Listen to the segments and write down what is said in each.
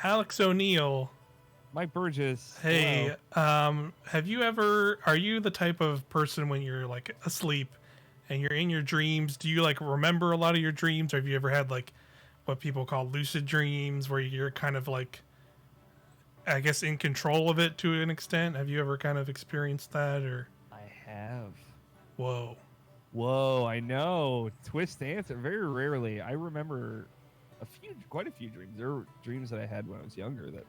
Alex O'Neill. Mike Burgess. Hey, Hello. are you the type of person when you're like asleep and you're in your dreams, do you like remember a lot of your dreams, or have you ever had like what people call lucid dreams where you're kind of like, I guess, in control of it to an extent? Have you ever kind of experienced that, or? I have. Whoa. Whoa, I know. Twist answer. Very rarely. I remember quite a few dreams. There were dreams that I had when I was younger that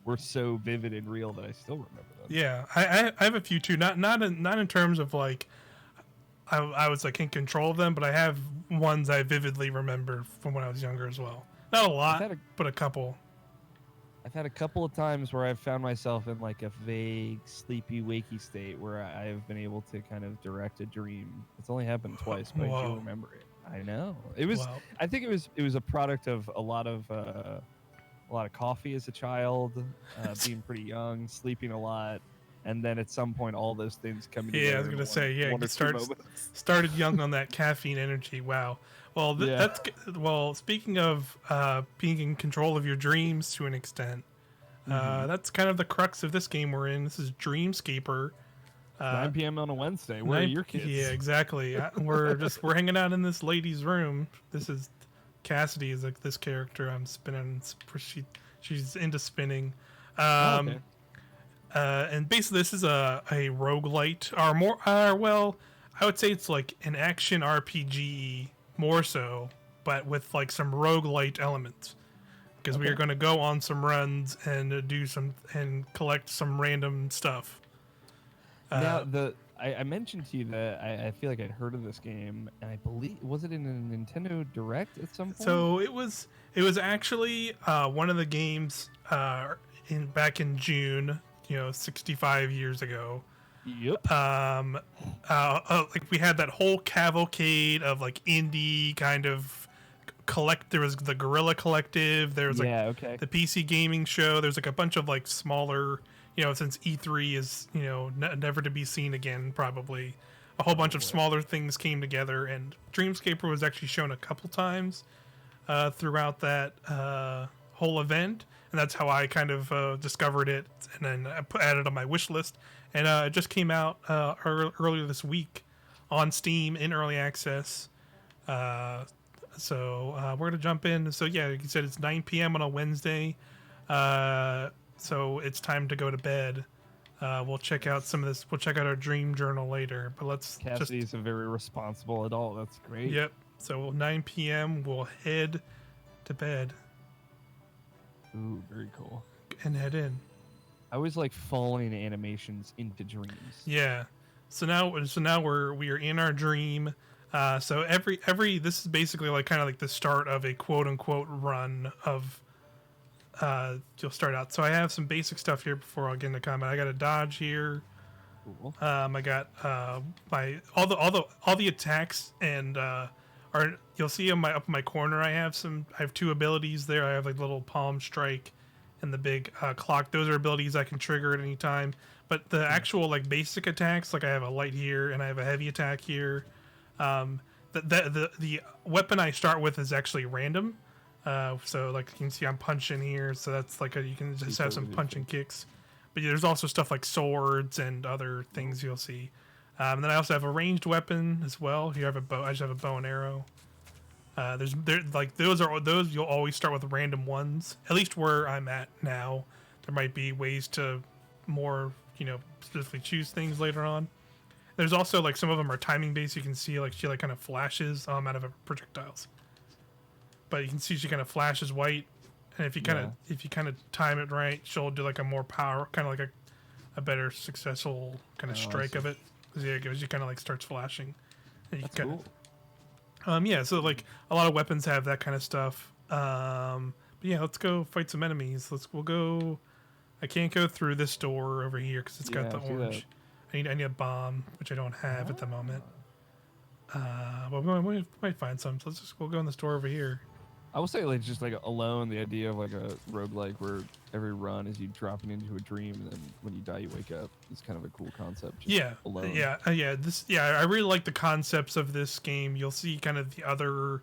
were so vivid and real that I still remember them. Yeah, I have a few too. Not in terms of like I was like in control of them, but I have ones I vividly remember from when I was younger as well. Not a lot, but a couple. I've had a couple of times where I've found myself in like a vague, sleepy, wakey state where I have been able to kind of direct a dream. It's only happened twice, but I do remember it. I know. It was. Wow. I think it was a product of a lot of coffee as a child, being pretty young, sleeping a lot, and then at some point all those things coming together. Yeah, I was gonna say, yeah, you started young on that caffeine energy. Wow. Well, that's well. Speaking of being in control of your dreams to an extent, that's kind of the crux of this game we're in. This is Dreamscaper. 9 p.m. on a Wednesday. Where are your kids? Yeah, exactly. we're hanging out in this lady's room. This is Cassidy is like this character I'm spinning. She's into spinning. Okay. And basically this is a roguelite, or more, well, I would say it's like an action RPG more so, but with like some roguelite elements. Because we are going to go on some runs and do some and collect some random stuff. Now I mentioned to you that I feel like I'd heard of this game, and I believe, was it in a Nintendo Direct at some point? So it was actually one of the games back in June, 65 years ago. Yep. Like we had that whole cavalcade of like indie kind of there was the Guerrilla Collective, there was like the PC Gaming Show, there's like a bunch of like smaller, since E3 is, never to be seen again, probably a whole bunch of smaller things came together, and Dreamscaper was actually shown a couple times throughout that whole event, and that's how I kind of discovered it, and then I added it on my wish list, and it just came out earlier this week on Steam in early access. So we're gonna jump in. So yeah, like you said, it's 9 p.m. on a Wednesday. So it's time to go to bed. We'll check out some of this. We'll check out our dream journal later. But let's. Cassidy's a very responsible adult. That's great. Yep. So 9 p.m. we'll head to bed. Ooh, very cool. And head in. I always like following animations into dreams. Yeah. So now we are in our dream. So every this is basically like kind of like the start of a quote unquote run of. You'll start out. So I have some basic stuff here before I'll get into combat. I got a dodge here. Cool. I got my all the attacks, and you'll see up in my corner. I have two abilities there. I have like little palm strike and the big clock. Those are abilities I can trigger at any time. But the actual like basic attacks, like I have a light here and I have a heavy attack here. The weapon I start with is actually random. So like you can see I'm punching here, so that's like you can just have some punching kicks. But there's also stuff like swords and other things you'll see. And then I also have a ranged weapon as well. Here I have a bow. I just have a bow and arrow. Those you'll always start with random ones. At least where I'm at now, there might be ways to more specifically choose things later on. There's also like some of them are timing based. You can see like she like kind of flashes out of her projectiles. But you can see she kind of flashes white, and if you kind of time it right, she'll do like a more power, kind of like a better successful kind of strike of it. Yeah, she kind of like starts flashing. And you That's cool. Yeah, so like a lot of weapons have that kind of stuff. But yeah, let's go fight some enemies. We'll go. I can't go through this door over here because it's got the orange. I need a bomb, which I don't have at the moment. But we might find some. So we'll go in this door over here. I will say, like, just like alone, the idea of like a roguelike where every run is you dropping into a dream, and then when you die, you wake up. It's kind of a cool concept. Alone. I really like the concepts of this game. You'll see kind of the other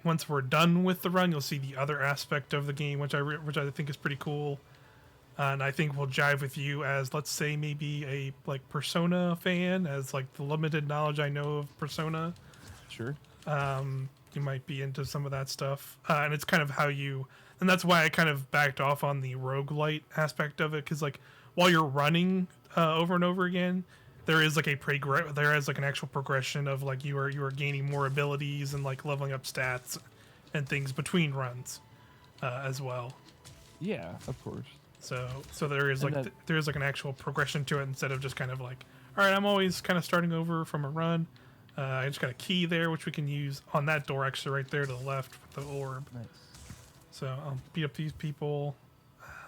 once we're done with the run, you'll see the other aspect of the game, which I think is pretty cool. And I think will jive with you as, let's say, maybe a like Persona fan, as like the limited knowledge I know of Persona. Sure. You might be into some of that stuff, and it's kind of how you, and that's why I kind of backed off on the roguelite aspect of it, because like while you're running over and over again, there is like there is like an actual progression of like you are gaining more abilities and like leveling up stats and things between runs as well. Yeah, of course. So there is like there is like an actual progression to it, instead of just kind of like, all right, I'm always kind of starting over from a run. I just got a key there, which we can use on that door actually right there to the left with the orb. Nice. So I'll beat up these people.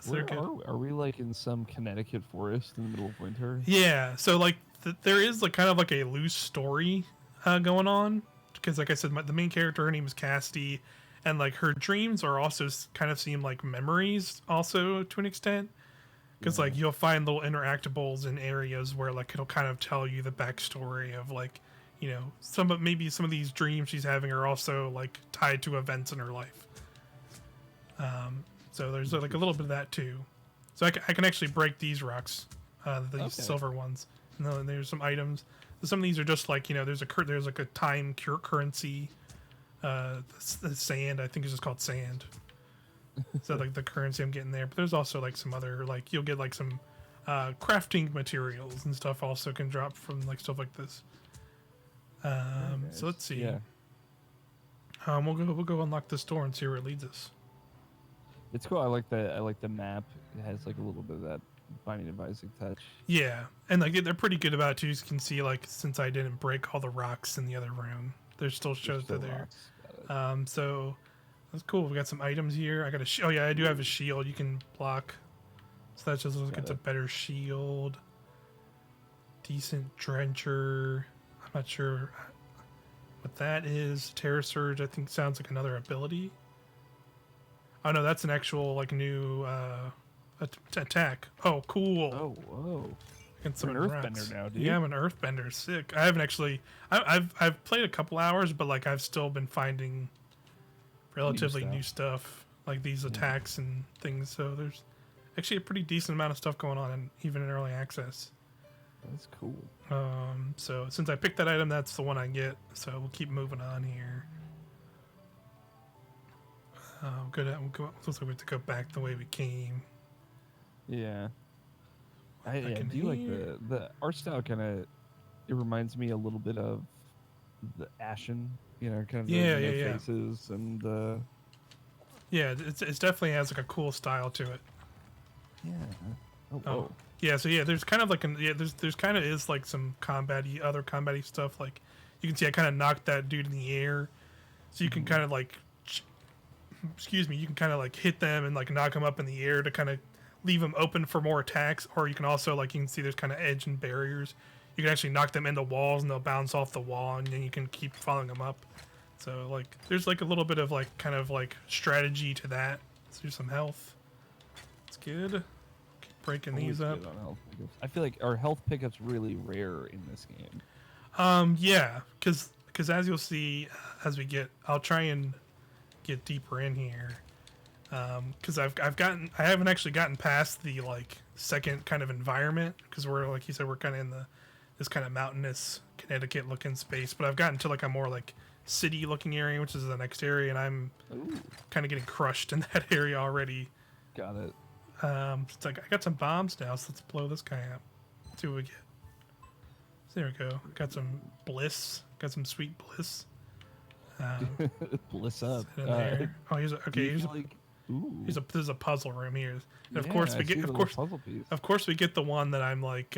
So are we like in some Connecticut forest in the middle of winter? Yeah. So like there is like kind of like a loose story going on, because like I said, the main character, her name is Cassidy. And like her dreams are also kind of seem like memories also to an extent, because like you'll find little interactables in areas where like it'll kind of tell you the backstory of like, you know, some of these dreams she's having are also like tied to events in her life. So there's like a little bit of that too. So I can actually break these rocks, these silver ones, and then there's some items. Some of these are just like, you know, there's like a time currency. The sand, I think it's just called sand. So like the currency I'm getting there, but there's also like some other, like you'll get like some crafting materials and stuff also can drop from like stuff like this. Nice. So let's see. Yeah. We'll go unlock this door and see where it leads us. It's cool. I like the map. It has like a little bit of that Binding of Isaac touch. Yeah, and like they're pretty good about it too. You can see like, since I didn't break all the rocks in the other room, there still shows that there. So that's cool. We got some items here. I got a oh yeah, I do have a shield you can block. So that just gets a better shield. Decent drencher. I'm not sure what that is. Terror Surge, I think, sounds like another ability. Oh no, that's an actual like new attack. Oh, cool. Oh, whoa. You're an earthbender now, dude. Yeah, I'm an earthbender. Sick. I haven't actually. I've played a couple hours, but like I've still been finding relatively new stuff like these attacks and things. So there's actually a pretty decent amount of stuff going on, and even in early access. That's cool. So since I picked that item, that's the one I get. So we'll keep moving on here. Good. Looks like we have to go back the way we came. Yeah. I do like the art style. Kind of, it reminds me a little bit of the Ashen, you know, kind of faces and yeah, it's definitely has like a cool style to it. Yeah. Oh. Yeah, so yeah, there's kind of like there's kind of is like some other combat-y stuff. Like you can see I kind of knocked that dude in the air, so you can kind of like, you can kind of like hit them and like knock them up in the air to kind of leave them open for more attacks. Or you can also, like, you can see there's kind of edge and barriers. You can actually knock them into walls and they'll bounce off the wall, and then you can keep following them up. So like there's like a little bit of like kind of like strategy to that. So there's some health. It's good. Keep breaking these up. I feel like our health pickup's really rare in this game. Yeah, because as you'll see as we get, I'll try and get deeper in here. Because I haven't actually gotten past the like second kind of environment, because we're, like you said, we're kind of in this kind of mountainous Connecticut looking space, but I've gotten to like a more like city looking area, which is the next area, and I'm kind of getting crushed in that area already. Got it. It's like I got some bombs now, so let's blow this guy up. Let's see what we get. So there we go. Got some bliss. Got some sweet bliss. Bliss up. There. Oh, here's a puzzle room here. And of course we get we get the one that I'm like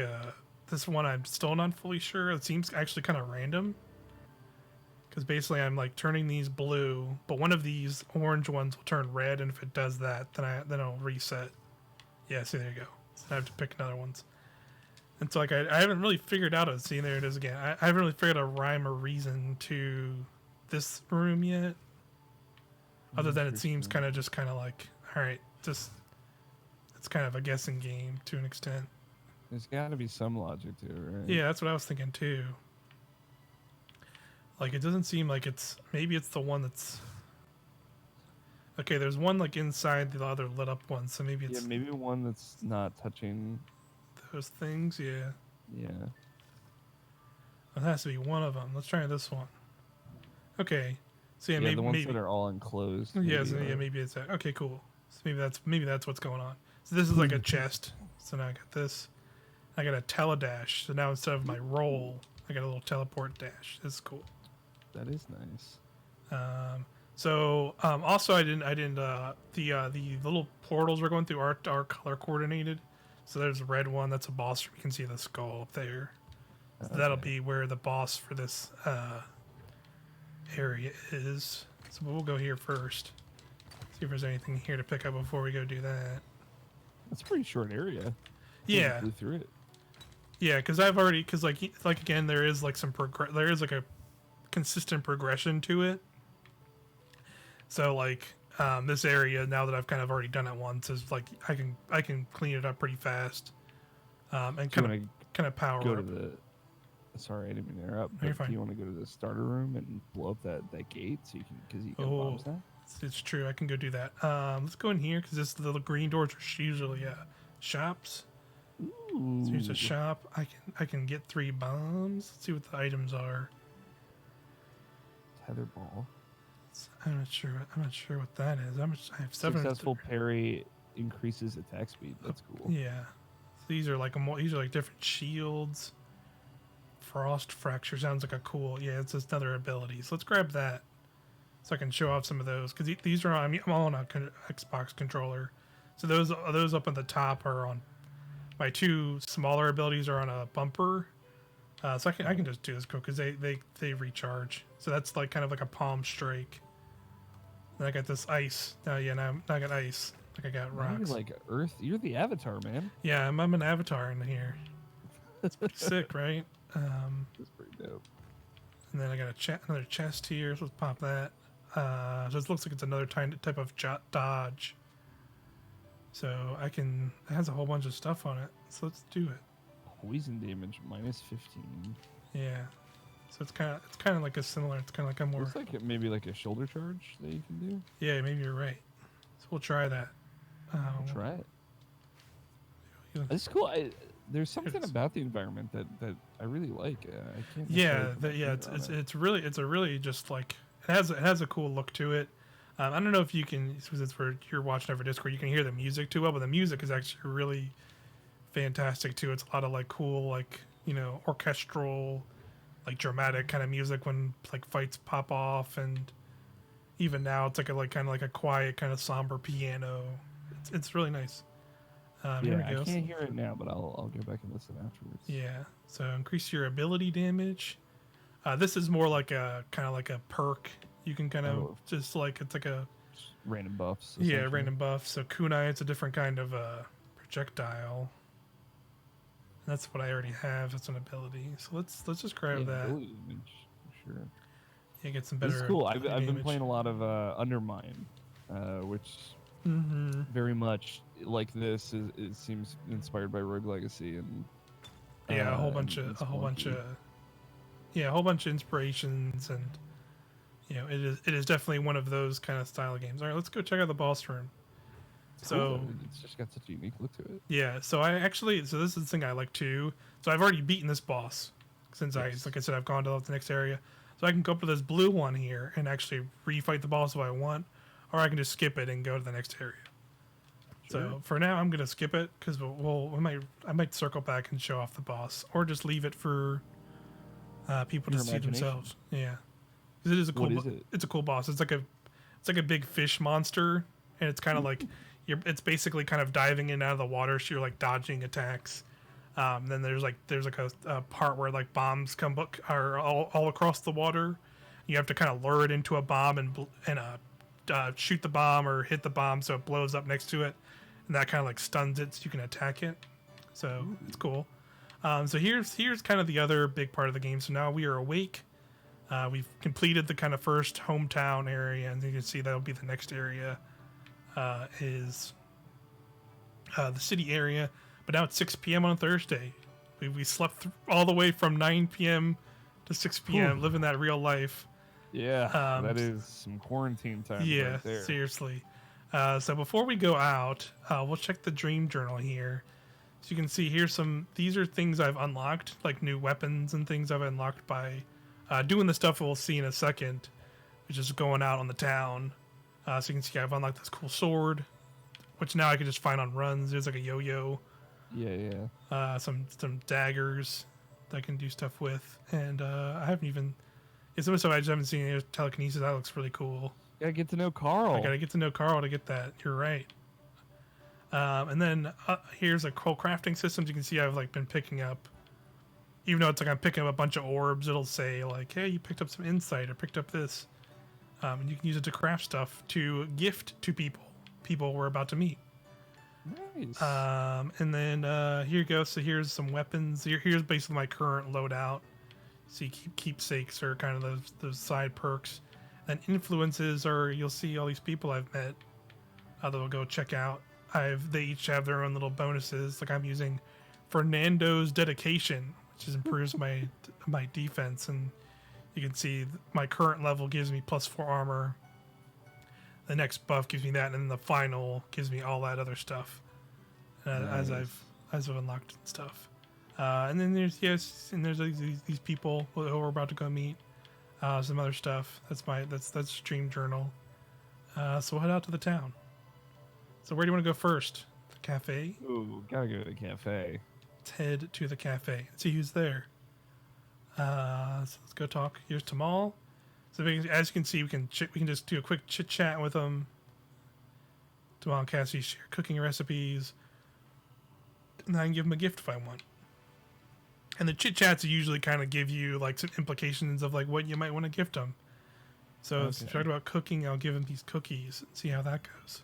this one I'm still not fully sure. It seems actually kind of random, because basically I'm like turning these blue, but one of these orange ones will turn red, and if it does that, then I'll reset. Yeah, see, there you go. So I have to pick another ones. And so like I haven't really figured out there it is again. I haven't really figured out a rhyme or reason to this room yet. Other than it seems kind of like, all right, just it's kind of a guessing game to an extent. There's got to be some logic to it, right? Yeah, that's what I was thinking too. Like, it doesn't seem like it's... Maybe it's the one that's... Okay, there's one, like, inside the other lit up one, so maybe it's... Yeah, maybe one that's not touching... Those things, yeah. Yeah. It has to be one of them. Let's try this one. Okay. So, yeah, maybe... the ones that are all enclosed. Yeah, so, yeah, maybe it's that. Okay, cool. So maybe that's what's going on. So this is like a chest. So now I got this. I got a teledash. So now instead of my roll, I got a little teleport dash. This is cool. That is nice. Also I didn't the little portals we're going through are color coordinated. So there's a red one, that's a boss. You can see the skull up there. So that'll be where the boss for this area is. So we'll go here first. See if there's anything here to pick up before we go do that. That's a pretty short area. Yeah. Blew through it. Yeah, because like again, there is like there is like a consistent progression to it. So like this area, now that I've kind of already done it once, is like I can clean it up pretty fast, and kind of power go up. to the. Sorry, I didn't mean to interrupt. You're But fine. do you want to go to the starter room and blow up that gate so you can because you got bombs now? It's true. I can go do that. Let's go in here because this the green doors are usually shops. Ooh. So here's a shop. I can get 3 bombs. Let's see what the items are. Tetherball. I'm not sure what that is. I have 7. Successful parry increases attack speed. That's cool. Yeah. So these are like different shields. Frost fracture sounds like a cool. Yeah, it's just another ability. So let's grab that, so I can show off some of those because these are on. I'm on a Xbox controller, so those up at the top are on. My 2 smaller abilities are on a bumper, so I can just do this quick because they recharge. So that's like kind of like a palm strike. Then I got this ice. Now I got ice. Like I got rocks. You're like Earth. You're the Avatar, man. Yeah, I'm an avatar in here. That's pretty sick, right? That's pretty dope. And then I got another chest here, so let's pop that. So it looks like it's another type of dodge. So it has a whole bunch of stuff on it. So let's do it. Poison damage minus 15. Yeah. So it's kind of like a similar. It's kind of like a more. Looks like maybe like a shoulder charge that you can do. Yeah, maybe you're right. So we'll try that. We'll try it. It's cool. There's something about the environment that I really like. I can't. Yeah, it's really just like it has a cool look to it. I don't know if you can, since you're watching over Discord, you can hear the music too well, but the music is actually really fantastic too. It's a lot of like cool, like orchestral, like dramatic kind of music when like fights pop off, and even now it's kind of like a quiet kind of somber piano. It's really nice. Yeah, I can't hear it now, but I'll go back and listen afterwards. Yeah, so increase your ability damage. This is more like a kind of like a perk. You can kind of just like it's like a random buffs. Yeah, random buff. So kunai, it's a different kind of projectile. That's what I already have. It's an ability. So let's just grab that. Ability damage, for sure. Yeah, get some better. It's cool. I've been playing a lot of Undermine, which very much like this it seems inspired by Rogue Legacy and a whole bunch of inspirations, and it is definitely one of those kind of style of games. All right, let's go check out the boss room. So it's just got such a unique look to it. Yeah, so this is the thing I like too. So I've already beaten this boss since like I said, I've gone to the next area. So I can go up to this blue one here and actually refight the boss if I want, or I can just skip it and go to the next area. Sure. So for now, I'm gonna skip it because I might circle back and show off the boss, or just leave it for people to see themselves. Yeah, it is a cool. It's a cool boss. It's like a big fish monster, and it's kind of like it's basically kind of diving in and out of the water, so you're like dodging attacks. Then there's a part where like bombs are all across the water. You have to kind of lure it into a bomb and shoot the bomb or hit the bomb so it blows up next to it, and that kind of like stuns it so you can attack it. So it's cool. So here's kind of the other big part of the game. So now we are awake. We've completed the kind of first hometown area, and you can see that'll be the next area. Is the city area, but now it's 6 p.m. on Thursday. We slept all the way from 9 p.m. to 6 p.m. living that real life. Yeah, that is some quarantine time. Yeah, right there. seriously. So before we go out, we'll check the dream journal here. So you can see these are things I've unlocked, like new weapons and things I've unlocked by doing the stuff we'll see in a second, which is going out on the town. So you can see I've unlocked this cool sword, which now I can just find on runs. There's like a yo-yo. Yeah. Some daggers that I can do stuff with. And I haven't even... It's almost so I just haven't seen any telekinesis. That looks really cool. Gotta get to know Carl. I gotta get to know Carl to get that. You're right. And then here's a whole crafting system. You can see I've like been picking up, even though it's like I'm picking up a bunch of orbs, it'll say like, hey, you picked up some insight or picked up this. And you can use it to craft stuff to gift to people we're about to meet. Nice. And then here you go. So here's some weapons. Here's basically my current loadout. So you keepsakes are kind of those side perks. And influences are, you'll see all these people I've met that we'll go check out. They each have their own little bonuses. Like I'm using Fernando's dedication, which improves my defense, and you can see my current level gives me +4 armor. The next buff gives me that, and then the final gives me all that other stuff nice. as I've unlocked stuff. And then there's these people who we're about to go meet. Some other stuff. That's Dream Journal. So we'll head out to the town. So where do you want to go first? The cafe? Ooh, gotta go to the cafe. Let's head to the cafe and see who's there. So let's go talk. Here's Tamal. So as you can see, we can just do a quick chit chat with them. Tamal and Cassie share cooking recipes, and I can give them a gift if I want. And the chit chats usually kind of give you like some implications of like what you might want to gift them. So if we talked about cooking, I'll give them these cookies and see how that goes.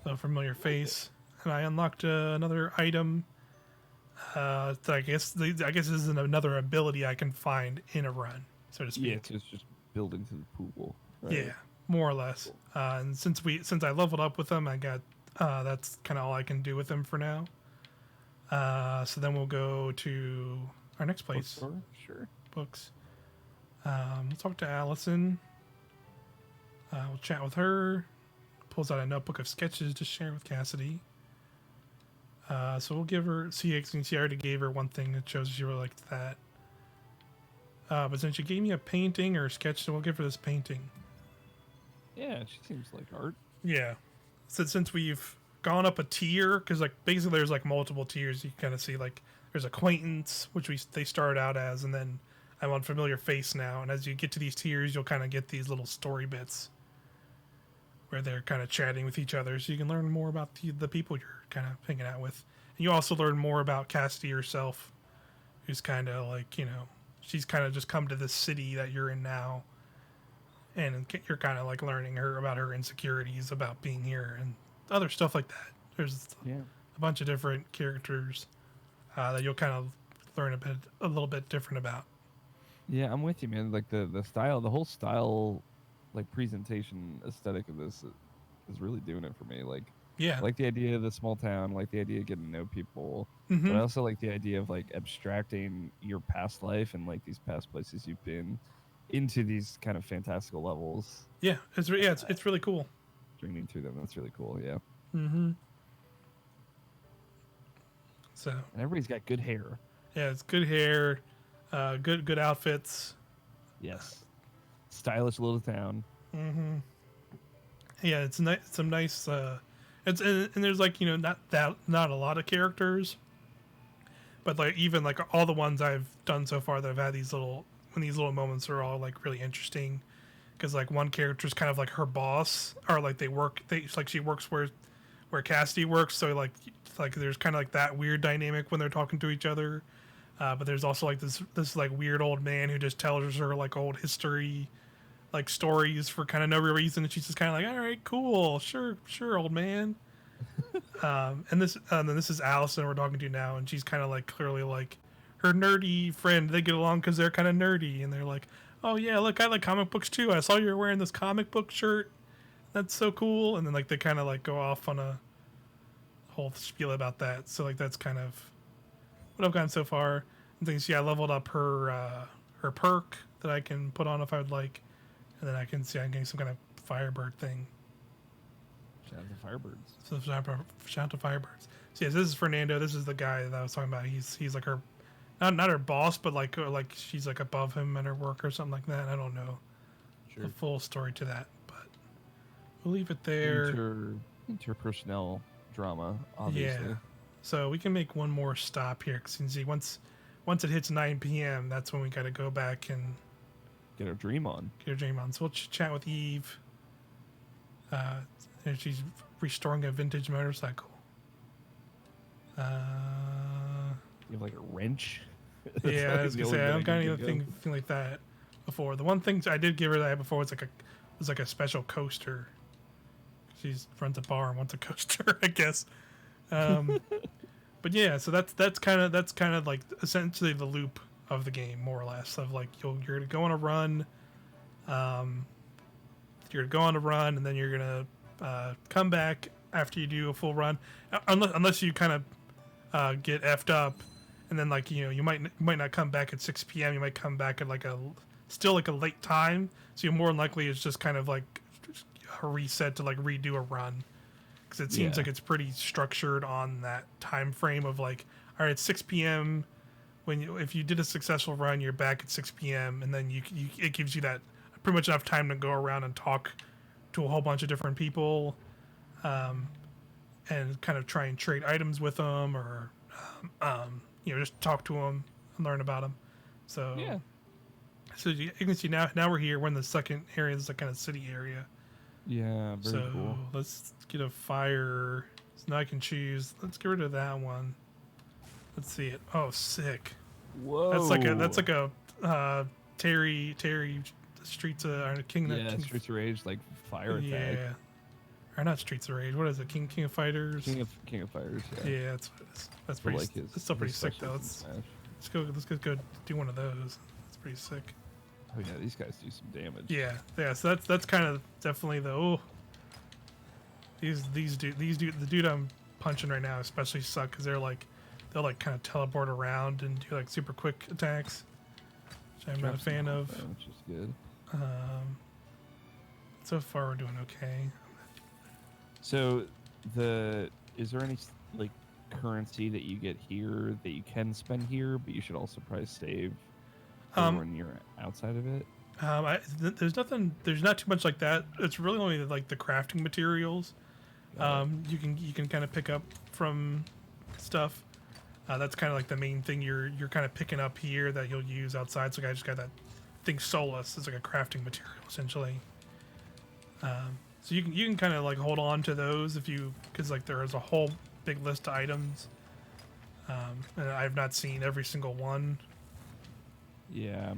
So familiar face, and I unlocked another item. I guess this is another ability I can find in a run, so to speak. Yeah, it's just building to the pool. Right? Yeah, more or less. Cool. And since I leveled up with them, I got that's kind of all I can do with them for now. So then we'll go to our next place. Bookstore? Sure. Books. We'll talk to Allison. We'll chat with her. Pulls out a notebook of sketches to share with Cassidy. So we'll give her... See, I already gave her one thing that shows she really liked that. But since she gave me a painting or a sketch, so we'll give her this painting. Yeah, she seems like art. Yeah. So since we've gone up a tier, because like basically there's like multiple tiers, you kind of see like there's acquaintance, which they start out as, and then I'm on familiar face now. And as you get to these tiers, you'll kind of get these little story bits where they're kind of chatting with each other, so you can learn more about the people you're kind of hanging out with. And you also learn more about Cassidy herself, who's kind of like, she's kind of just come to this city that you're in now, and you're kind of like learning about her insecurities about being here and other stuff like that. There's a bunch of different characters that you'll kind of learn a little bit different about. Yeah, I'm with you, man. Like the style, the whole style, like presentation aesthetic of this is really doing it for me. Like, yeah, I like the idea of the small town, I like the idea of getting to know people, but I also like the idea of like abstracting your past life and like these past places you've been into these kind of fantastical levels. Yeah, it's really cool. Dreaming through them, that's really cool. Yeah. So and everybody's got good hair. Yeah, it's good hair, good outfits. Yes. Stylish little town. Yeah, it's some nice. And there's like not a lot of characters, but like even like all the ones I've done so far that have had these little moments are all like really interesting, because like one character is kind of like her boss, or like she works where Cassidy works, so like there's kind of like that weird dynamic when they're talking to each other. But there's also like this like weird old man who just tells her like old history, like stories for kind of no real reason, and she's just kind of like, all right, cool, sure, old man. And this is Allison we're talking to now, and she's kind of like clearly like her nerdy friend. They get along because they're kind of nerdy, and they're like, oh yeah, look, I like comic books too. I saw you're wearing this comic book shirt. That's so cool. And then like they kind of like go off on a whole spiel about that. So like that's kind of what I've gotten so far. And things, yeah, I leveled up her her perk that I can put on if I would like, and then I can see I'm getting some kind of Firebird thing. Shout out to Firebirds. So shout out to Firebirds. So yes, this is Fernando. This is the guy that I was talking about. He's like her, not her boss, but like she's like above him at her work or something like that. I don't know the full story to that, but we'll leave it there. Interpersonnel drama, obviously. Yeah. So we can make one more stop here because you can see once it hits 9 p.m., that's when we got to go back and get our dream on. So we'll chat with Eve. And she's restoring a vintage motorcycle. You have like a wrench? Yeah, I was gonna say I don't got anything like that before. The one thing I did give her that before was like a special coaster. She runs a bar and wants a coaster, I guess. But yeah, so that's kind of like essentially the loop of the game, more or less. Of like you're gonna go on a run, and then you're gonna come back after you do a full run, unless you kind of get effed up, and then like you might not come back at 6 p.m. You might come back at like a late time, so you're more than likely it's just kind of like a reset to like redo a run. Because it seems like it's pretty structured on that time frame of like, all right, it's 6 p.m. If you did a successful run, you're back at 6 p.m. and then it gives you that pretty much enough time to go around and talk to a whole bunch of different people, and kind of try and trade items with them, or just talk to them and learn about them. So yeah. So you can see now we're here. We're in the second area. This is a kind of city area. Yeah, very cool. Let's get a fire. So now I can choose. Let's get rid of that one. Let's see it. Oh, sick. Whoa. That's like a Terry Streets of King. Yeah, Streets of Rage, like fire attack. Yeah. Or not Streets of Rage. What is it? King of Fighters. King of Fighters. Yeah. Yeah, that's what it is. That's pretty. Like that's still pretty sick though. Let's go do one of those. That's pretty sick. Oh yeah, these guys do some damage. Yeah. So that's kind of definitely the the dude I'm punching right now especially suck because they'll like kind of teleport around and do like super quick attacks, which I'm not a fan of. Which is good. So far we're doing okay. So is there any like currency that you get here that you can spend here, but you should also probably save when you're outside of it? There's not too much like that. It's really only like the crafting materials. You can kind of pick up from stuff. That's kind of like the main thing you're kind of picking up here that you'll use outside. So I just got that thing Solus. It's like a crafting material essentially. So you can kind of like hold on to those because like there is a whole big list of items, and I've not seen every single one. Yeah.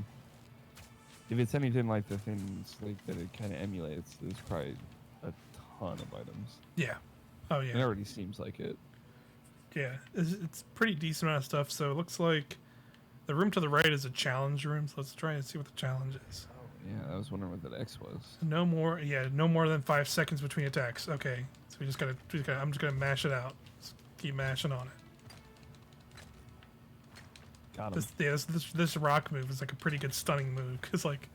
If it's anything like the things like that it kind of emulates, there's probably a ton of items. Yeah. Oh yeah. It already seems like it. Yeah, it's pretty decent amount of stuff. So it looks like the room to the right is a challenge room. So let's try and see what the challenge is. Yeah, I was wondering what that X was. No more than 5 seconds between attacks. Okay, so I'm just gonna mash it out. Just keep mashing on it. Got him. This rock move is like a pretty good stunning move because like,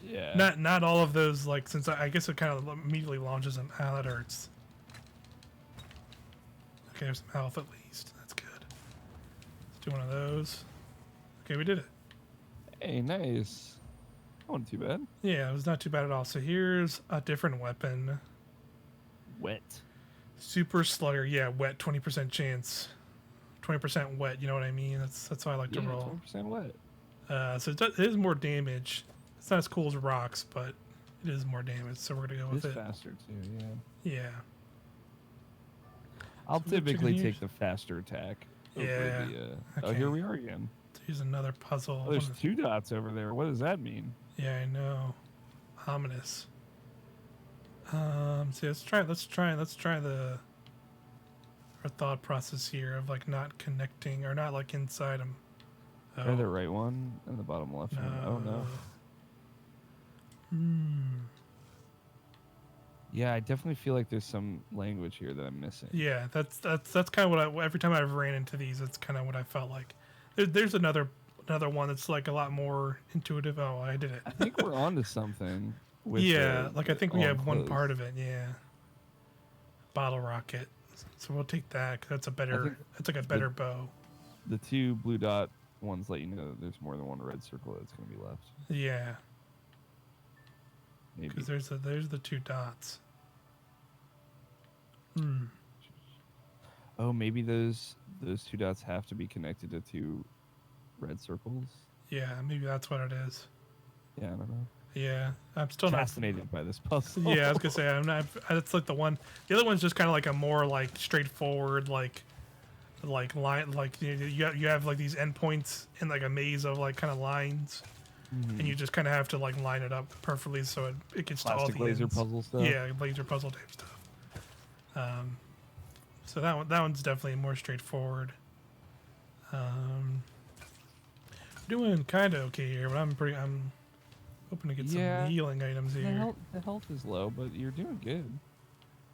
yeah, not all of those like since I guess it kind of immediately launches them. Ah, that hurts. Okay, there's some health at least. That's good. Let's do one of those. Okay, we did it. Hey, nice. That wasn't too bad. Yeah, it was not too bad at all. So here's a different weapon. Wet. Super Slugger. Yeah, wet. 20% chance. 20% wet. You know what I mean? That's how I like to roll. 20% wet. So it is more damage. It's not as cool as rocks, but it is more damage. So we're gonna go with it. It's faster too. Yeah. Yeah. I'll typically take the faster attack. Yeah. Oh, here we are again. Here's another puzzle. Oh, there's 2 dots over there. What does that mean? Yeah, I know. Ominous. So let's try our thought process here of like not connecting or not like inside them. Try the right one and the bottom left one. Oh no. Yeah, I definitely feel like there's some language here that I'm missing. Yeah, that's kind of what every time I've ran into these, that's kind of what I felt like. There's another another one that's like a lot more intuitive. Oh, I did it. I think we're onto something. With like I think we have one part of it. Yeah. Bottle rocket. So we'll take that. 'Cause that's a better. It's like a better bow. The 2 blue dot ones let you know that there's more than one red circle that's going to be left. Yeah. Maybe. Because there's the 2 dots. Oh, maybe those 2 dots have to be connected to 2 red circles. Yeah, maybe that's what it is. Yeah, I don't know. Yeah, I'm still fascinated by this puzzle. Yeah, I was gonna say I'm not. It's like the one. The other one's just kind of like a more like straightforward like line. Like you have like these endpoints in like a maze of like kind of lines, and you just kind of have to like line it up perfectly so it gets to all the laser ends. puzzle stuff. Yeah, laser puzzle type stuff. So that one's definitely more straightforward. Doing kind of okay here, but I'm hoping to get some healing items here. The health is low, but you're doing good,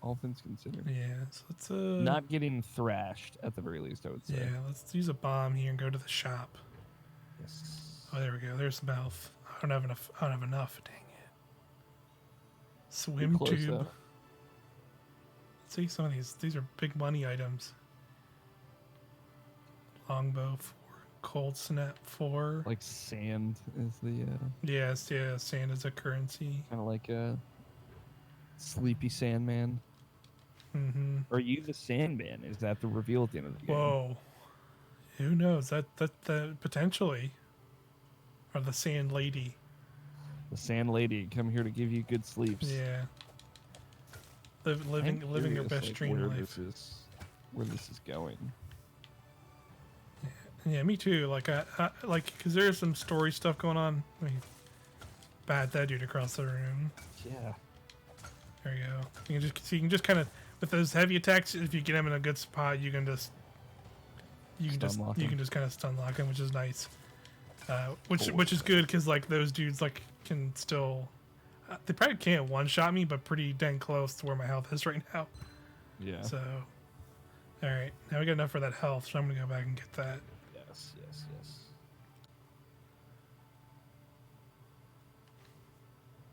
all things considered. Yeah, so let's not getting thrashed at the very least, I would say. Yeah, let's use a bomb here and go to the shop. Yes. Oh, there we go. There's some health. I don't have enough. Dang it. Swim tube. Though. Let's see some of these are big money items. Longbow 4, cold snap 4. Like sand is the. Yes, yeah. Sand is a currency. Kind of like a sleepy Sandman. Mm-hmm. Are you the Sandman? Is that the reveal at the end of the game? Whoa. Who knows? That potentially. Or the Sand Lady. The Sand Lady, come here to give you good sleeps. Yeah. Living your best dream life. Where this is going. Yeah, me too. Like I because there's some story stuff going on. I mean, bat that dude across the room. Yeah. There you go. You can just kind of with those heavy attacks. If you get him in a good spot, you can just kind of stun lock him, which is nice. Which is good because like those dudes like can still. They probably can't one shot me, but pretty dang close to where my health is right now. Yeah. So, all right, now we got enough for that health, so I'm gonna go back and get that. Yes.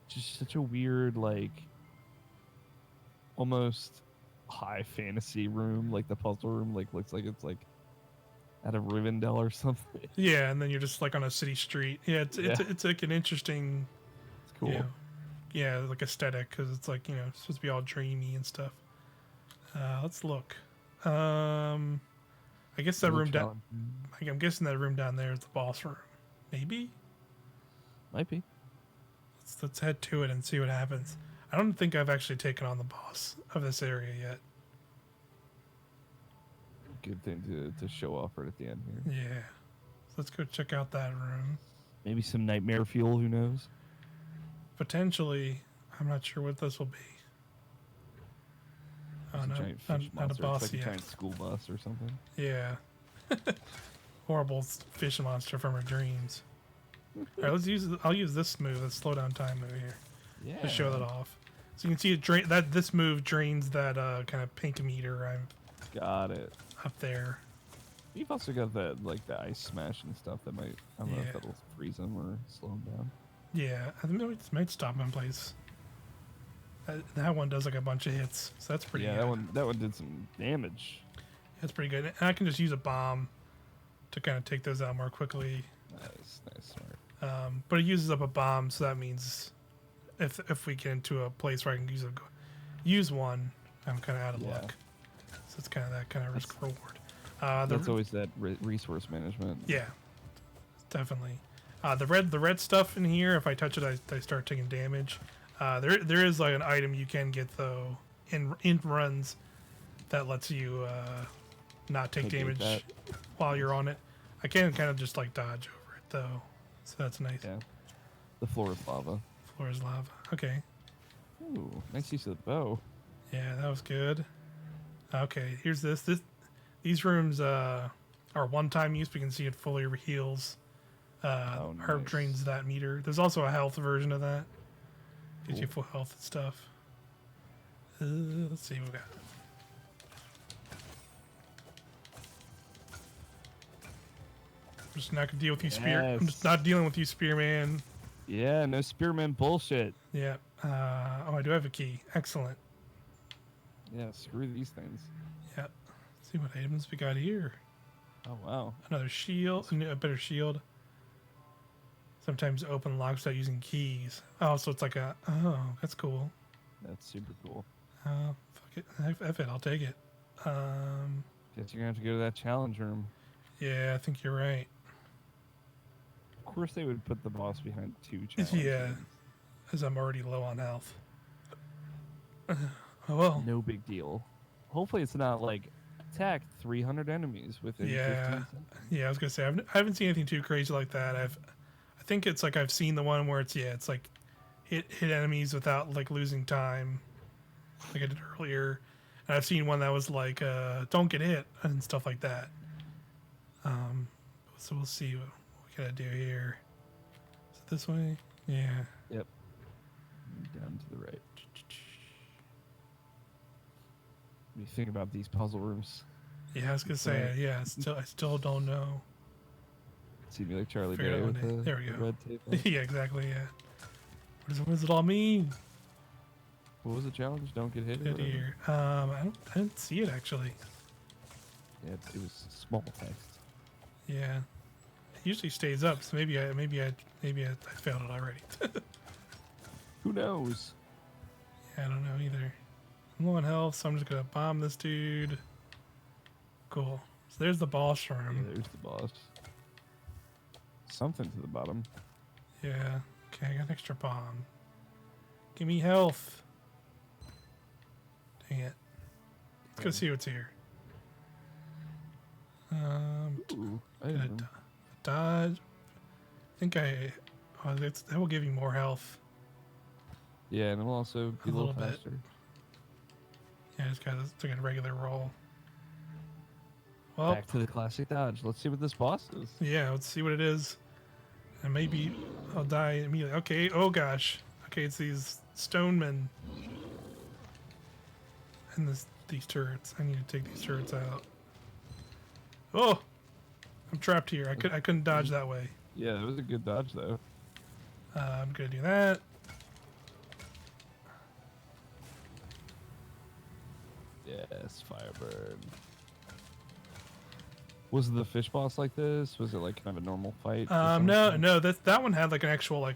Just such a weird, like, almost high fantasy room. Like the puzzle room, like looks like it's like at a Rivendell or something. Yeah, and then you're just like on a city street. Yeah, it's like an interesting. It's cool. Yeah, like aesthetic because it's like it's supposed to be all dreamy and stuff. Let's look. I guess that room down. I'm guessing that room down there is the boss room. Maybe. Might be. Let's head to it and see what happens. I don't think I've actually taken on the boss of this area yet. Good thing to show off right at the end here. Yeah. So let's go check out that room. Maybe some nightmare fuel. Who knows? Potentially, I'm not sure what this will be. Oh no, not a boss it's like yet. A giant school bus or something. Yeah. Horrible fish monster from her dreams. All right, I'll use this move, the slow down time move here, to show that off. So you can see this move drains that kind of pink meter. I'm got it up there. You've also got that like the ice smash and stuff that might I don't know if that'll freeze them or slow them down. Yeah, I think it might stop him in place. That one does like a bunch of hits, so that's pretty good. Yeah, that one did some damage. That's pretty good. And I can just use a bomb to kind of take those out more quickly. Nice, smart. But it uses up a bomb, so that means if we get into a place where I can use one, I'm kind of out of luck. So it's kind of that kind of risk reward. That's always that resource management. Yeah, definitely. The red stuff in here, if I touch it, I start taking damage. There is like an item you can get though in runs that lets you not take damage while you're on it. I can kind of just like dodge over it though, so that's nice. Yeah. The floor is lava. Floor is lava. Okay. Ooh, nice use of the bow. Yeah, that was good. Okay, here's this. These rooms are one-time use. We can see it fully heals. Or drains that meter. There's also a health version of that. Gives you full health and stuff. Let's see what we got. just not gonna deal with you, Spear. I'm just not dealing with you, Spearman. Yeah, no Spearman bullshit. Yeah. Oh, I do have a key. Excellent. Yeah, screw these things. Yeah. Let's see what items we got here. Oh, wow. Another shield. A better shield. Sometimes open locks without using keys. Oh, so it's like a... Oh, that's cool. That's super cool. Fuck it. F it. I'll take it. Guess you're going to have to go to that challenge room. Yeah, I think you're right. Of course they would put the boss behind 2 challenges. Yeah, as I'm already low on health. Oh, well. No big deal. Hopefully it's not like attack 300 enemies within 15 seconds. Yeah, I was going to say, I haven't seen anything too crazy like that. I think it's like I've seen the one where it's like hit enemies without like losing time, like I did earlier. And I've seen one that was like don't get hit and stuff like that. So we'll see what we gotta do here. Is it this way? Yeah. Yep. Down to the right. What do you think about these puzzle rooms? Yeah, I was gonna say I still don't know. See me like Charlie Day with the there we go. red tape. Yeah, exactly. Yeah. What does it all mean? What was the challenge? Don't get hit. Here. I didn't see it actually. Yeah, it was small text. Yeah, it usually stays up. So maybe I failed it already. Who knows? Yeah, I don't know either. I'm low on health, so I'm just gonna bomb this dude. Cool. So there's the boss room. Yeah, there's the boss. Something to the bottom. Yeah. Okay, I got an extra bomb. Give me health. Dang it. Let's go see what's here. Ooh, dodge. I think that will give you more health. Yeah, and it'll also be a little faster. Bit. Yeah, it's got a regular roll. Well, back to the classic dodge. Let's see what this boss is. Yeah, let's see what it is. And maybe I'll die immediately. Okay, oh gosh. Okay, it's these stone men. And these turrets. I need to take these turrets out. Oh! I'm trapped here. I couldn't dodge that way. Yeah, it was a good dodge though. I'm gonna do that. Yes, Fireburn. Was the fish boss like this? Was it like kind of a normal fight? No. That one had like an actual like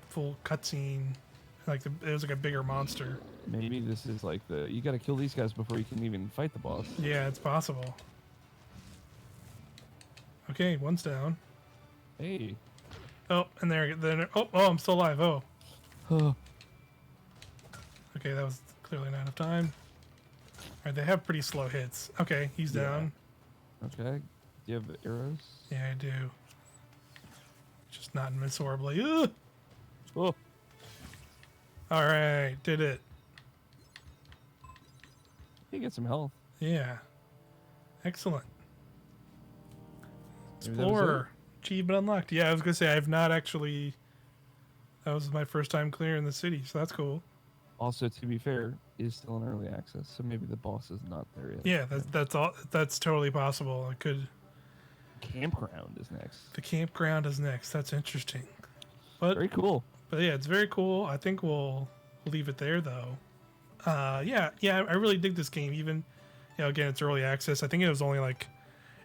full cutscene. Like it was like a bigger monster. Maybe this is like you got to kill these guys before you can even fight the boss. Yeah, it's possible. Okay, one's down. Hey. Oh, and there. Oh, I'm still alive. Oh. Okay, that was clearly not enough time. All right, they have pretty slow hits. Okay, he's down. Okay. Do you have arrows? Yeah, I do. Just not miss horribly. Ugh! Oh. All right, did it. You get some health. Yeah. Excellent. Explorer. Achievement unlocked. Yeah, I was going to say, I have not actually... That was my first time clearing the city, so that's cool. Also, to be fair, it is still in early access, so maybe the boss is not there yet. Yeah, that's all. That's totally possible. I could... Campground is next. The campground is next. That's interesting. But, very cool. But yeah, it's very cool. I think we'll leave it there, though. Yeah, I really dig this game. Even, again, it's early access. I think it was only like...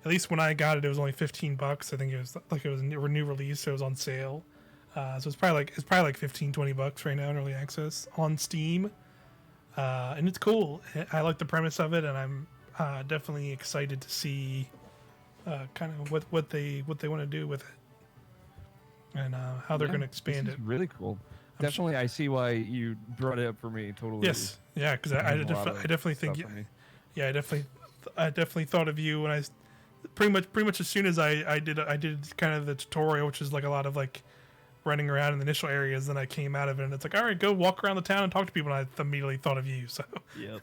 At least when I got it, it was only $15. I think it was a new release, so it was on sale. So it's probably like $15-$20 right now in early access on Steam. And it's cool. I like the premise of it, and I'm definitely excited to see kind of what they want to do with it, and how they're going to expand it. Really cool. Definitely, I see why you brought it up for me. Totally. Yes, yeah, because I definitely think, I definitely thought of you when I pretty much as soon as I did kind of the tutorial, which is like a lot of like running around in the initial areas. Then I came out of it, and it's like, all right, go walk around the town and talk to people. And I immediately thought of you. So yep,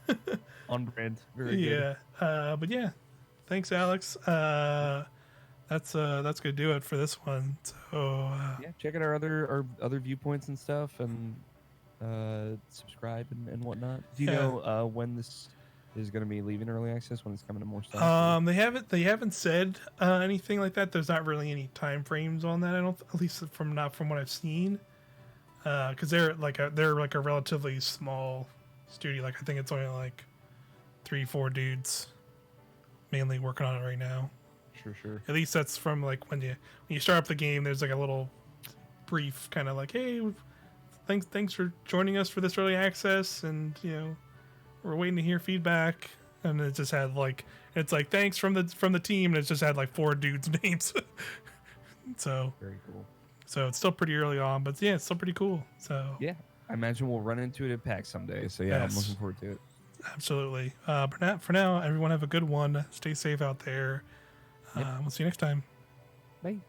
on brand. Very good. Yeah, but yeah, thanks, Alex. That's gonna do it for this one. So yeah, check out our other viewpoints and stuff, and subscribe and whatnot. Do you know when this is going to be leaving early access when it's coming to more stuff? They haven't said anything like that. There's not really any time frames on that. I don't, at least from what I've seen. Because they're like a relatively small studio. Like I think it's only like 3-4 dudes mainly working on it right now. Sure. At least that's from like when you start up the game. There's like a little brief kind of like, hey, thanks for joining us for this early access, and we're waiting to hear feedback. And it just had like, it's like thanks from the team, and it just had like 4 dudes' names. So very cool. So it's still pretty early on, but yeah, it's still pretty cool. So yeah, I imagine we'll run into it at PAX someday. So yeah, yes. I'm looking forward to it. Absolutely. For now, everyone have a good one. Stay safe out there. Yep. We'll see you next time. Bye.